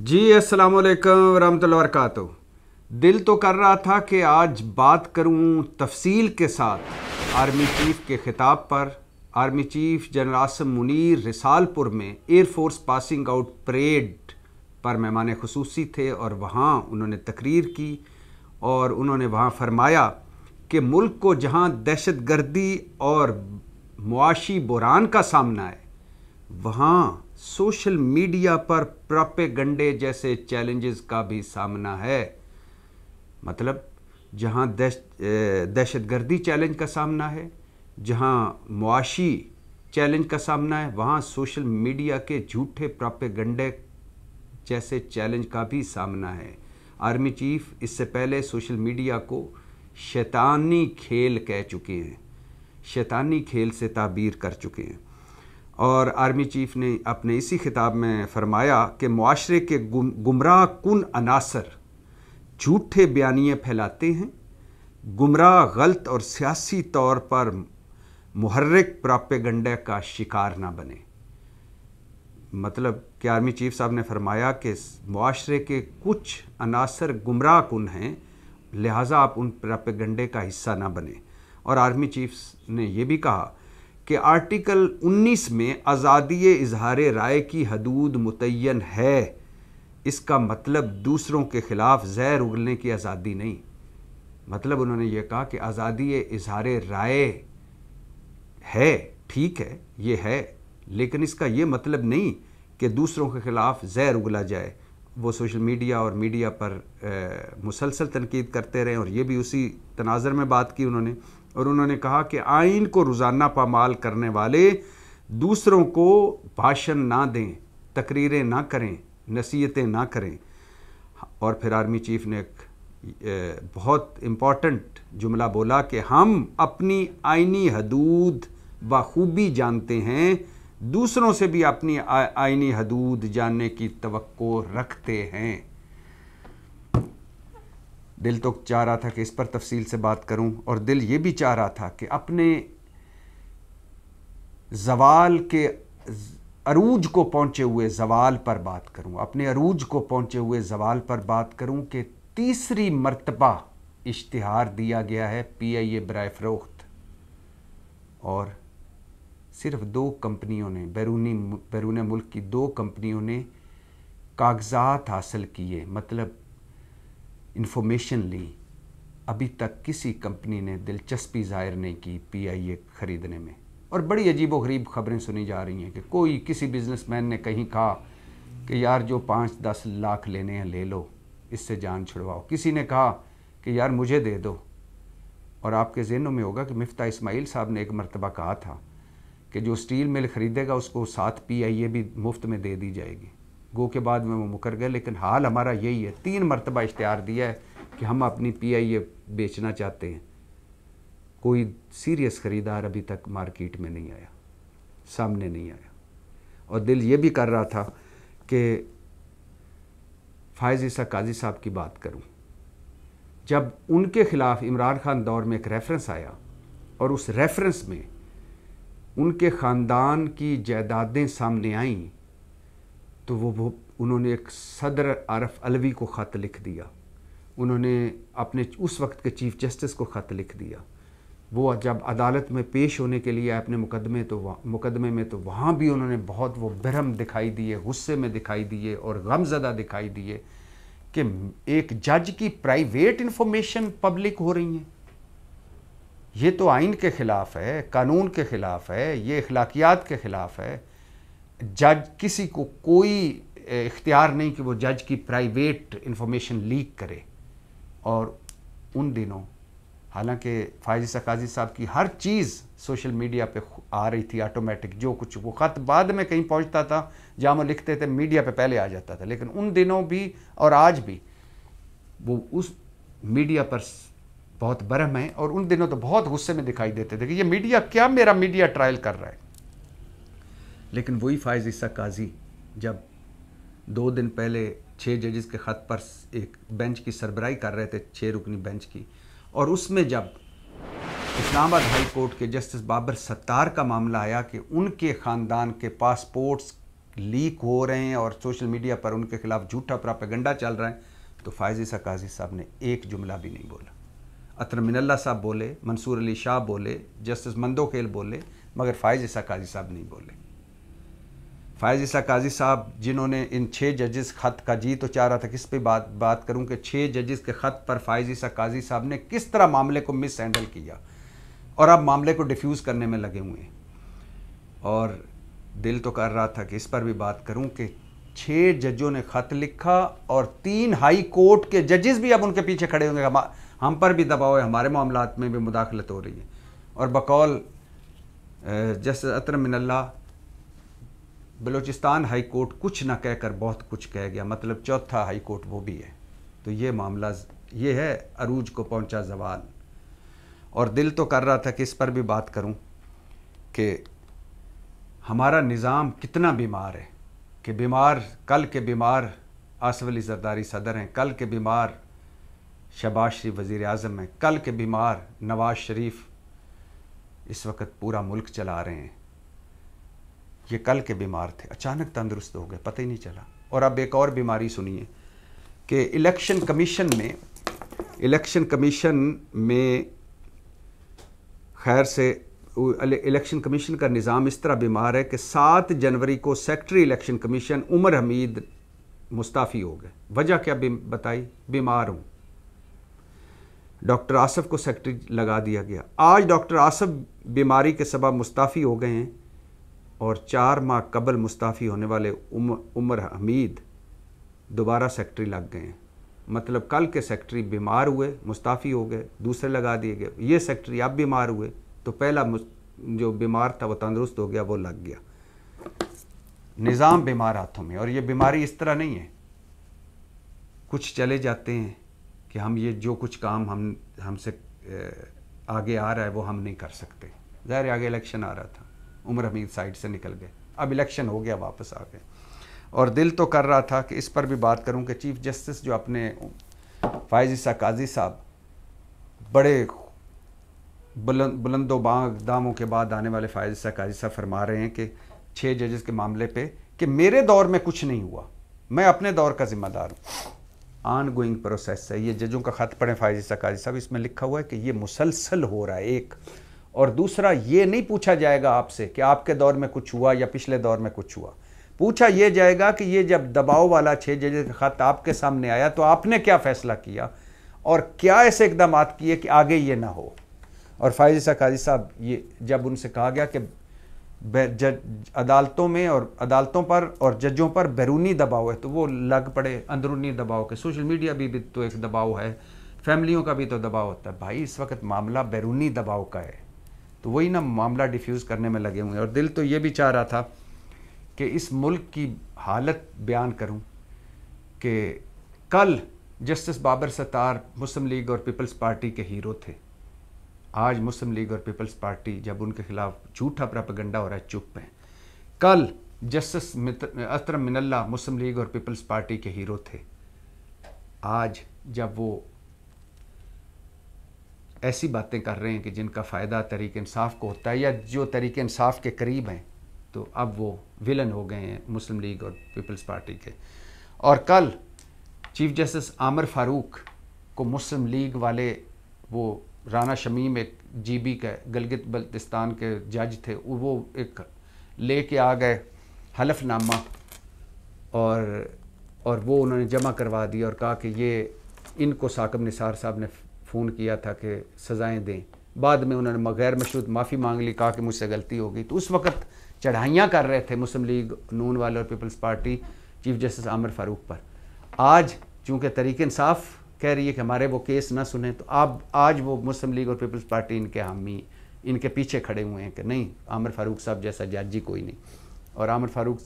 जी अस्सलाम वालेकुम वरहमतुल्लाहि वबरकातुहू। दिल तो कर रहा था कि आज बात करूं तफसील के साथ आर्मी चीफ के खिताब पर। Army chief general Asim Munir Risalpur में एयरफोर्स पासिंग आउट परेड पर मेहमान खुसूसी थे और वहाँ उन्होंने तकरीर की और उन्होंने वहाँ फरमाया कि मुल्क को जहाँ दहशत गर्दी और मुआशी बुहरान का सामना है, वहाँ सोशल मीडिया पर प्रोपेगंडे जैसे चैलेंजेस का भी सामना है। मतलब जहाँ दहशत गर्दी चैलेंज का सामना है, जहाँ मुआशी चैलेंज का सामना है, वहाँ सोशल मीडिया के झूठे प्रोपेगंडे जैसे चैलेंज का भी सामना है। आर्मी चीफ इससे पहले सोशल मीडिया को शैतानी खेल कह चुके हैं, शैतानी खेल से ताबीर कर चुके हैं। और आर्मी चीफ ने अपने इसी खिताब में फरमाया कि मुआशरे के गुमराह कुन अनासर झूठे बयानिए फैलाते हैं, गुमराह गलत और सियासी तौर पर मुहर्रिक प्रोपेगंडे का शिकार ना बने। मतलब कि आर्मी चीफ साहब ने फरमाया कि मुआशरे के कुछ अनासर गुमराह कुन हैं, लिहाजा आप उन प्रोपेगंडे का हिस्सा ना बने। और आर्मी चीफ ने यह भी कहा कि आर्टिकल 19 में आज़ादी इजहार राय की हदूद मुतय्यन है। इसका मतलब दूसरों के ख़िलाफ़ ज़हर उगलने की आज़ादी नहीं। मतलब उन्होंने ये कहा कि आज़ादी इजहार राय है, ठीक है, ये है, लेकिन इसका ये मतलब नहीं कि दूसरों के ख़िलाफ़ ज़हर उगला जाए। वो सोशल मीडिया और मीडिया पर मुसलसल तनकीद करते रहे और ये भी उसी तनाज़र में बात की उन्होंने। और उन्होंने कहा कि आइन को रोज़ाना पामाल करने वाले दूसरों को भाषण ना दें, तकरीरें ना करें, नसीहतें ना करें। और फिर आर्मी चीफ ने एक बहुत इम्पॉर्टेंट जुमला बोला कि हम अपनी आइनी हदूद बखूबी जानते हैं, दूसरों से भी अपनी आइनी हदूद जानने की तवक्को रखते हैं। दिल तो चाह रहा था कि इस पर तफसील से बात करूं और दिल ये भी चाह रहा था कि अपने ज़वाल के अरूज को पहुंचे हुए ज़वाल पर बात करूं, अपने अरूज को पहुंचे हुए ज़वाल पर बात करूं कि तीसरी मर्तबा इश्तिहार दिया गया है PIA बराए फ़रोख्त और सिर्फ 2 कंपनियों ने, बैरून मुल्क की 2 कंपनियों ने कागजात हासिल किए, मतलब इन्फॉर्मेशन ली। अभी तक किसी कंपनी ने दिलचस्पी ज़ाहिर नहीं की PIA ख़रीदने में। और बड़ी अजीब व गरीब ख़बरें सुनी जा रही हैं कि कोई किसी बिजनेसमैन ने कहीं कहा कि यार जो 5-10 लाख लेने हैं ले लो, इससे जान छुड़वाओ। किसी ने कहा कि यार मुझे दे दो। और आपके ज़हनों में होगा कि मिफ्ता इस्माइल साहब ने एक मरतबा कहा था कि जो स्टील मिल ख़रीदेगा उसको 7 PIA भी मुफ्त में दे दी जाएगी। गो के बाद में वो मुकर गए, लेकिन हाल हमारा यही है। 3 मरतबा इश्तिहार दिया है कि हम अपनी PIA बेचना चाहते हैं। कोई सीरियस ख़रीदार अभी तक मार्केट में नहीं आया, सामने नहीं आया। और दिल ये भी कर रहा था कि फ़ायज़ ईसा काजी साहब की बात करूं। जब उनके ख़िलाफ़ इमरान खान दौर में एक रेफरेंस आया और उस रेफरेंस में उनके ख़ानदान की जायदादें सामने आईं, तो वो उन्होंने एक सदर आरफ अलवी को ख़त लिख दिया। उन्होंने अपने उस वक्त के चीफ जस्टिस को ख़त लिख दिया। वो जब अदालत में पेश होने के लिए अपने मुकदमे में तो वहाँ भी उन्होंने बहुत वो बरहम दिखाई दिए, गुस्से में दिखाई दिए और गमज़दा दिखाई दिए कि एक जज की प्राइवेट इंफॉर्मेशन पब्लिक हो रही है। ये तो आइन के ख़िलाफ़ है, कानून के ख़िलाफ़ है, ये अखलाकियात के ख़िलाफ़ है। जज किसी को कोई इख्तियार नहीं कि वो जज की प्राइवेट इंफॉर्मेशन लीक करे। और उन दिनों हालांकि फ़ायज़ ईसा काजी साहब की हर चीज़ सोशल मीडिया पे आ रही थी ऑटोमेटिक, जो कुछ वो ख़त बाद में कहीं पहुंचता था, जहाँ वो लिखते थे मीडिया पे पहले आ जाता था। लेकिन उन दिनों भी और आज भी वो उस मीडिया पर बहुत बरहम है और उन दिनों तो बहुत गुस्से में दिखाई देते थे कि ये मीडिया क्या मेरा मीडिया ट्रायल कर रहा है। लेकिन वही फ़ायज़ ईसा काजी जब 2 दिन पहले 6 जजेस के ख़त पर एक बेंच की सरबराही कर रहे थे, 6 रुकनी बेंच की, और उसमें जब इस्लामाबाद हाई कोर्ट के जस्टिस बाबर सत्तार का मामला आया कि उनके ख़ानदान के पासपोर्ट्स लीक हो रहे हैं और सोशल मीडिया पर उनके खिलाफ झूठा प्रोपेगेंडा चल रहा है, तो फ़ायज़ ईसा काजी साहब ने एक जुमला भी नहीं बोला। अतर मिनल्ला साहब बोले, मंसूर अली शाह बोले, जस्टिस मंदोखेल बोले, मगर फ़ायज़ ईसा काजी साहब नहीं बोले। फ़ायज़ ईसा काजी साहब जिन्होंने इन 6 जजेस ख़त का, जी तो चाह रहा था किस पे बात करूं कि 6 जजेस के ख़त पर फ़ायज़ ईसा काजी साहब ने किस तरह मामले को मिस हैंडल किया और अब मामले को डिफ्यूज़ करने में लगे हुए हैं। और दिल तो कर रहा था कि इस पर भी बात करूं कि 6 जजों ने ख़त लिखा और 3 हाई कोर्ट के जजेस भी अब उनके पीछे खड़े होंगे, हम पर भी दबाव है, हमारे मामलात में भी मुदाखलत हो रही है। और बकौल जस्टिस अतर मिनल्ला बलूचिस्तान हाई कोर्ट कुछ ना कहकर बहुत कुछ कह गया, मतलब चौथा हाई कोर्ट वो भी है। तो ये मामला ये है, अरूज को पहुंचा ज़वाल। और दिल तो कर रहा था कि इस पर भी बात करूं कि हमारा निज़ाम कितना बीमार है, कि कल के बीमार आसिफ अली ज़रदारी सदर हैं, कल के बीमार शहबाज शरीफ वज़ीर आज़म हैं, कल के बीमार नवाज़ शरीफ इस वक्त पूरा मुल्क चला रहे हैं। ये कल के बीमार थे, अचानक तंदुरुस्त हो गए, पता ही नहीं चला। और अब एक और बीमारी सुनिए कि इलेक्शन कमीशन में खैर से इलेक्शन कमीशन का निज़ाम इस तरह बीमार है कि 7 जनवरी को secretary election commission Umar Hamid Mustafi हो गए। वजह क्या बताई? बीमार हूँ। डॉक्टर आसफ़ को सेक्रेटरी लगा दिया गया। आज डॉक्टर आसफ़ बीमारी के सबब मुस्ताफ़ी हो गए हैं और 4 माह कबल मुस्ताफ़ी होने वाले उमर हमीद दोबारा सेक्रेटरी लग गए हैं। मतलब कल के सेक्रेटरी बीमार हुए, मुस्ताफ़ी हो गए, दूसरे लगा दिए गए। ये सेक्रेटरी अब बीमार हुए तो पहला जो बीमार था वो तंदुरुस्त हो गया, वो लग गया। निज़ाम बीमार हाथों में। और ये बीमारी इस तरह नहीं है कुछ चले जाते हैं कि हम ये जो कुछ काम हमसे आगे आ रहा है वो हम नहीं कर सकते। ज़ाहिर आगे इलेक्शन आ रहा था, उमर हमीद साइड से निकल गए, अब इलेक्शन हो गया, वापस आ गए। और दिल तो कर रहा था कि इस पर भी बात करूं कि चीफ जस्टिस जो अपने फ़ायज़ ईसा काजी साहब बड़े बुलंदो दामों के बाद आने वाले फ़ायज़ ईसा काजी साहब फरमा रहे हैं कि 6 जजेस के मामले पे कि मेरे दौर में कुछ नहीं हुआ, मैं अपने दौर का ज़िम्मेदार हूँ। ऑन गोइंग प्रोसेस है। ये जजों का ख़त पढ़ें फ़ायज़ ईसा काजी साहब, इसमें लिखा हुआ है कि ये मुसलसल हो रहा है एक। और दूसरा, ये नहीं पूछा जाएगा आपसे कि आपके दौर में कुछ हुआ या पिछले दौर में कुछ हुआ। पूछा यह जाएगा कि ये जब दबाव वाला 6 जजेस का ख़त आपके सामने आया तो आपने क्या फ़ैसला किया और क्या ऐसे इकदाम किए कि आगे ये ना हो। और फ़ायज़ ईसा काजी साहब, ये जब उनसे कहा गया कि अदालतों में और अदालतों पर और जजों पर बैरूनी दबाव है, तो वो लग पड़े अंदरूनी दबाव के। सोशल मीडिया भी तो एक दबाव है, फैमिलियों का भी तो दबाव होता है। भाई इस वक्त मामला बैरूनी दबाव का है, तो वही ना मामला डिफ्यूज़ करने में लगे हुए हैं। और दिल तो ये भी चाह रहा था कि इस मुल्क की हालत बयान करूं कि कल जस्टिस बाबर सत्तार मुस्लिम लीग और पीपल्स पार्टी के हीरो थे। आज मुस्लिम लीग और पीपल्स पार्टी जब उनके खिलाफ झूठा प्रोपेगेंडा हो रहा है, चुप हैं। कल जस्टिस अतर मिनल्ला मुस्लिम लीग और पीपल्स पार्टी के हीरो थे। आज जब वो ऐसी बातें कर रहे हैं कि जिनका फ़ायदा तहरीक इंसाफ को होता है या जो तहरीक इंसाफ के करीब हैं, तो अब वो विलन हो गए हैं मुस्लिम लीग और पीपल्स पार्टी के। और कल चीफ जस्टिस आमिर फ़ारूक को मुस्लिम लीग वाले, वो राना शमीम एक जीबी के गिलगित बल्तिस्तान के जज थे, वो एक लेके आ गए हलफनामा और वो उन्होंने जमा करवा दिया और कहा कि ये इनको साकिब निसार साहब ने फ़ोन किया था कि सज़ाएं दें। बाद में उन्होंने गैर मशरूत माफ़ी मांग ली, कहा कि मुझसे गलती हो गई। तो उस वक़्त चढ़ाइयाँ कर रहे थे मुस्लिम लीग नून वाले और people's party chief justice Aamir Farooq पर। आज चूँकि तहरीक इंसाफ कह रही है कि हमारे वो केस ना सुने, तो आज वो मुस्लिम लीग और पीपल्स पार्टी इनके हामी, इनके पीछे खड़े हुए हैं कि नहीं, आमिर फ़ारूक साहब जैसा जज ही कोई नहीं। और आमिर फ़ारूक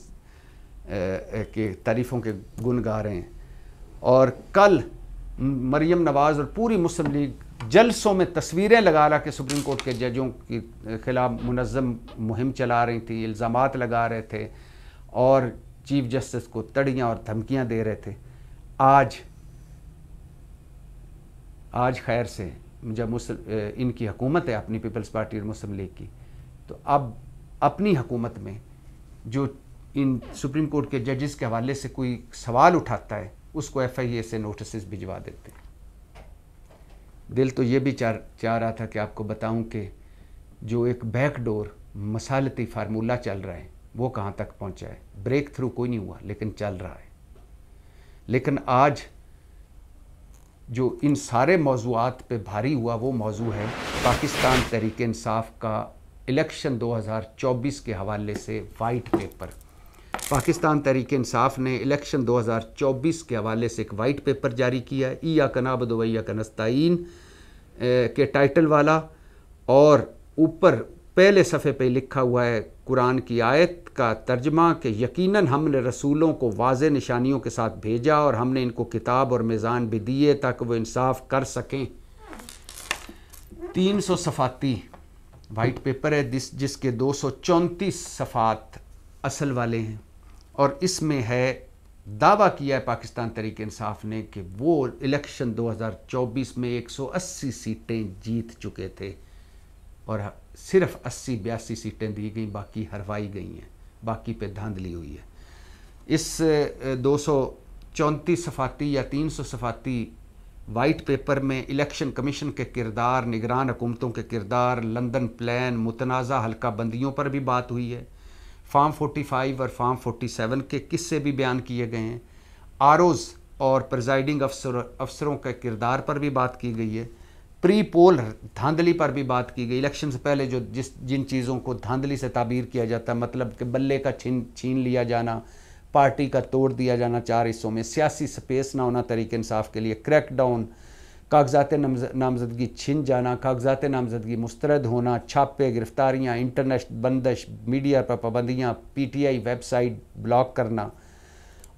के तारीफ़ों के गुण गा रहे हैं। और कल मरियम नवाज़ और पूरी मुस्लिम लीग जलसों में तस्वीरें लगा रहा कि सुप्रीम कोर्ट के जजों के खिलाफ मुनज़्ज़म मुहिम चला रही थी, इल्ज़ामात लगा रहे थे और चीफ जस्टिस को तड़ियाँ और धमकियाँ दे रहे थे। आज खैर से जब इनकी हुकूमत है अपनी पीपल्स पार्टी और मुस्लिम लीग की, तो अब अपनी हुकूमत में जो इन सुप्रीम कोर्ट के जजेस के हवाले से कोई सवाल उठाता है उसको FIA से नोटिस भिजवा देते हैं। दिल तो ये भी चाह रहा था कि आपको बताऊं कि जो एक बैकडोर मसालती फार्मूला चल रहा है वो कहाँ तक पहुँचा है। ब्रेक थ्रू कोई नहीं हुआ लेकिन चल रहा है। लेकिन आज जो इन सारे मौज़ूआत पे भारी हुआ वो मौजू है पाकिस्तान तहरीक इंसाफ का इलेक्शन 2024 के हवाले से वाइट पेपर। पाकिस्तान तहरीक इंसाफ ने इलेक्शन 2024 के हवाले से एक वाइट पेपर जारी किया है, इय्याका नअबुदु व इय्याका नस्तईन के टाइटल वाला, और ऊपर पहले सफ़े पे लिखा हुआ है कुरान की आयत का तर्जमा कि यकीनन हमने रसूलों को वाज़े निशानियों के साथ भेजा और हमने इनको किताब और मीज़ान भी दिए ताकि वो इंसाफ कर सकें। 300 सफ़ाती वाइट पेपर है जिसके 234 सफ़ात असल वाले हैं, और इसमें है दावा किया है पाकिस्तान तहरीक इंसाफ ने कि वो इलेक्शन 2024 में 180 सीटें जीत चुके थे और सिर्फ 80-82 सीटें दी गई, बाकी हरवाई गई हैं, बाकी पे धांधली हुई है। इस 234 सफ़ाती या 300 सफ़ाती वाइट पेपर में इलेक्शन कमीशन के किरदार, निगरान हुकूमतों के किरदार, लंदन प्लान, मुतनाज़ा हल्का बंदियों पर भी बात हुई है। फार्म 45 और फार्म 47 के किस्से भी बयान किए गए हैं। आरओज़ और प्रिजाइडिंग अफसरों के किरदार पर भी बात की गई है। प्री पोल धांधली पर भी बात की गई। इलेक्शन से पहले जो जिन चीज़ों को धांधली से ताबीर किया जाता है, मतलब कि बल्ले का छीन लिया जाना, पार्टी का तोड़ दिया जाना 4 हिस्सों में, सियासी स्पेस ना होना तहरीक इंसाफ के लिए, क्रैकडाउन, कागजात नामजदगी छिन जाना, कागजात नामजदगी मुस्तरद होना, छापे, गिरफ्तारियाँ, इंटरनेट बंदिश, मीडिया पर पाबंदियाँ, PTI वेबसाइट ब्लॉक करना,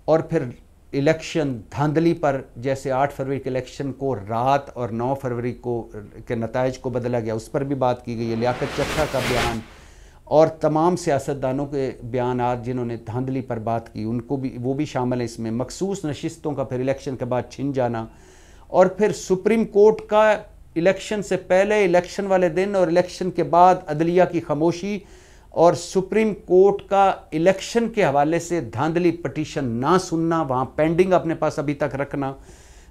और फिर इलेक्शन धांधली पर जैसे 8 फरवरी के इलेक्शन को रात और 9 फरवरी को के नताइज को बदला गया, उस पर भी बात की गई है। लियाकत चट्टा का बयान और तमाम सियासतदानों के बयान जिन्होंने धांधली पर बात की उनको भी वो भी शामिल है इसमें। मखसूस नशिस्तों का फिर इलेक्शन के बाद छिन जाना, और फिर सुप्रीम कोर्ट का इलेक्शन से पहले, इलेक्शन वाले दिन और इलेक्शन के बाद अदलिया की खामोशी, और सुप्रीम कोर्ट का इलेक्शन के हवाले से धांधली पटिशन ना सुनना, वहाँ पेंडिंग अपने पास अभी तक रखना,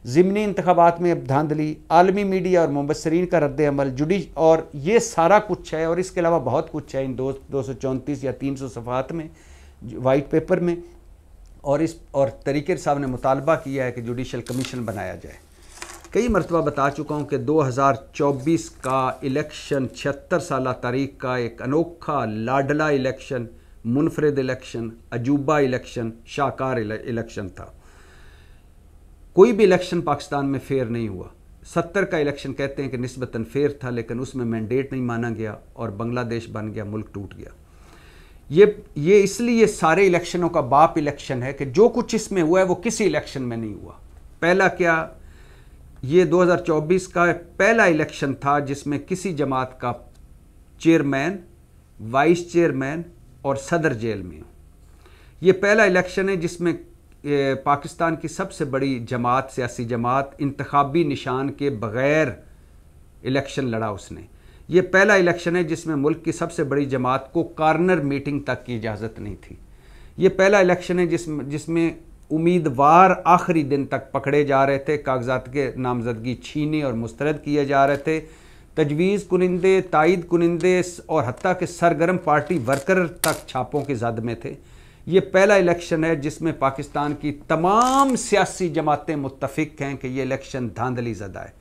ज़िमनी इंतखाबात में अब धांधली, आलमी मीडिया और मुबस्सरीन का रद्द अमल, जुडिश, और ये सारा कुछ है। और इसके अलावा बहुत कुछ है इन 234 या 300 सफ़ात में वाइट पेपर में। और तरीके साहब ने मुतालबा किया है कि जुडिशल कमीशन बनाया जाए। कई मरतबा बता चुका हूँ कि 2024 का इलेक्शन 76 साल तारीख का एक अनोखा लाडला इलेक्शन, मुनफरिद इलेक्शन, अजूबा इलेक्शन, शाहकार इलेक्शन था। कोई भी इलेक्शन पाकिस्तान में फेयर नहीं हुआ। 70 का इलेक्शन कहते हैं कि निस्बतन फेयर था, लेकिन उसमें मैंडेट नहीं माना गया और बांग्लादेश बन गया, मुल्क टूट गया। ये इसलिए सारे इलेक्शनों का बाप इलेक्शन है कि जो कुछ इसमें हुआ है वो किसी इलेक्शन में नहीं हुआ। पहला क्या, ये 2024 का पहला इलेक्शन था जिसमें किसी जमात का चेयरमैन, वाइस चेयरमैन और सदर जेल में। ये पहला इलेक्शन है जिसमें पाकिस्तान की सबसे बड़ी जमात, सियासी जमात, इंतखाबी निशान के बग़ैर इलेक्शन लड़ा उसने। ये पहला इलेक्शन है जिसमें मुल्क की सबसे बड़ी जमात को कॉर्नर मीटिंग तक की इजाज़त नहीं थी। ये पहला इलेक्शन है जिसमें उम्मीदवार आखिरी दिन तक पकड़े जा रहे थे, कागजात के नामजदगी छीने और मुस्तरद किए जा रहे थे, तजवीज़ कुनिंदे, तायद कुनिंदे और हत्ता के सरगर्म पार्टी वर्कर तक छापों की जद में थे। ये पहला इलेक्शन है जिसमें पाकिस्तान की तमाम सियासी जमातें मुत्तफिक हैं कि ये इलेक्शन धांधली ज़दा है।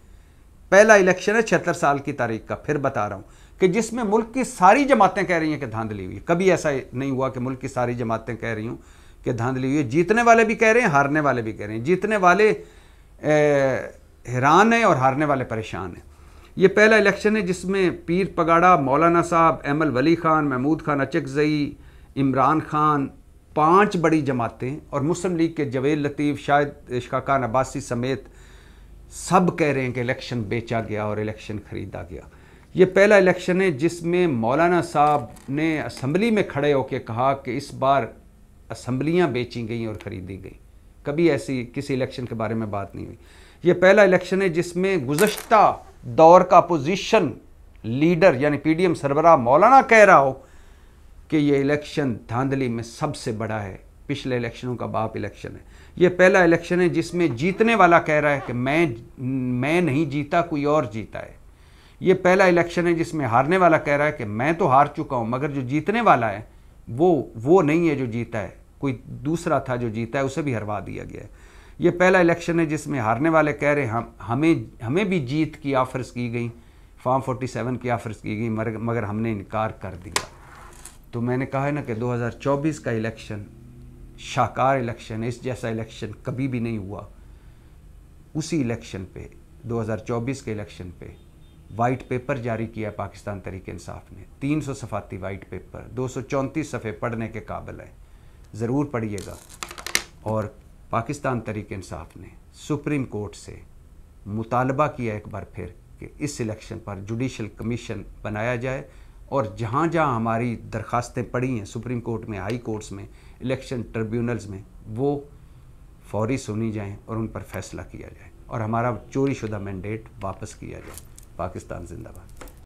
पहला इलेक्शन है 76 साल की तारीख का, फिर बता रहा हूँ, कि जिसमें मुल्क की सारी जमातें कह रही हैं कि धांधली हुई। कभी ऐसा नहीं हुआ कि मुल्क की सारी जमातें कह रही हूँ कि धांधली हुई है। जीतने वाले भी कह रहे हैं, हारने वाले भी कह रहे हैं। जीतने वाले हैरान हैं और हारने वाले परेशान हैं। ये पहला इलेक्शन है जिसमें पीर पगाड़ा, मौलाना साहब, अहमद वली खान, महमूद खान अचकज़ई, इमरान खान, 5 बड़ी जमातें और मुस्लिम लीग के जवेद लतीफ़, शायद इश्काक़ान अब्बासी समेत सब कह रहे हैं कि इलेक्शन बेचा गया और इलेक्शन ख़रीदा गया। ये पहला इलेक्शन है जिसमें मौलाना साहब ने असम्बली में खड़े होकर कहा कि इस बार असम्बलियाँ बेची गई और ख़रीदी गई। कभी ऐसी किसी इलेक्शन के बारे में बात नहीं हुई। ये पहला इलेक्शन है जिसमें गुज़श्ता दौर का अपोजिशन लीडर यानी PDM सरबराह मौलाना कह रहा हो कि ये इलेक्शन धांधली में सबसे बड़ा है, पिछले इलेक्शनों का बाप इलेक्शन है। ये पहला इलेक्शन है जिसमें जीतने वाला कह रहा है कि मैं नहीं जीता, कोई और जीता है। ये पहला इलेक्शन है जिसमें हारने वाला कह रहा है कि मैं तो हार चुका हूं, मगर जो जीतने वाला है वो नहीं है जो जीता है, कोई दूसरा था जो जीता है, उसे भी हरवा दिया गया है। ये पहला इलेक्शन है जिसमें हारने वाले कह रहे हैं हमें भी जीत की ऑफर्स की गई, फॉर्म 47 की ऑफर्स की गई, मगर हमने इनकार कर दिया। तो मैंने कहा है ना कि 2024 का इलेक्शन शाहकार इलेक्शन है, इस जैसा इलेक्शन कभी भी नहीं हुआ। उसी इलेक्शन पे 2024 के इलेक्शन पे वाइट पेपर जारी किया पाकिस्तान तहरीक इंसाफ ने, 300 सफ़ाती वाइट पेपर, 234 सफ़े पढ़ने के काबिल है, ज़रूर पढ़िएगा। और पाकिस्तान तहरीक इंसाफ ने सुप्रीम कोर्ट से मुतालबा किया एक बार फिर कि इस इलेक्शन पर जुडिशल कमीशन बनाया जाए, और जहाँ जहाँ हमारी दरखास्तें पड़ी हैं सुप्रीम कोर्ट में, हाई कोर्ट्स में, इलेक्शन ट्रिब्यूनल्स में, वो फौरी सुनी जाएं और उन पर फैसला किया जाए और हमारा चोरी शुदा मैंडेट वापस किया जाए। पाकिस्तान जिंदाबाद।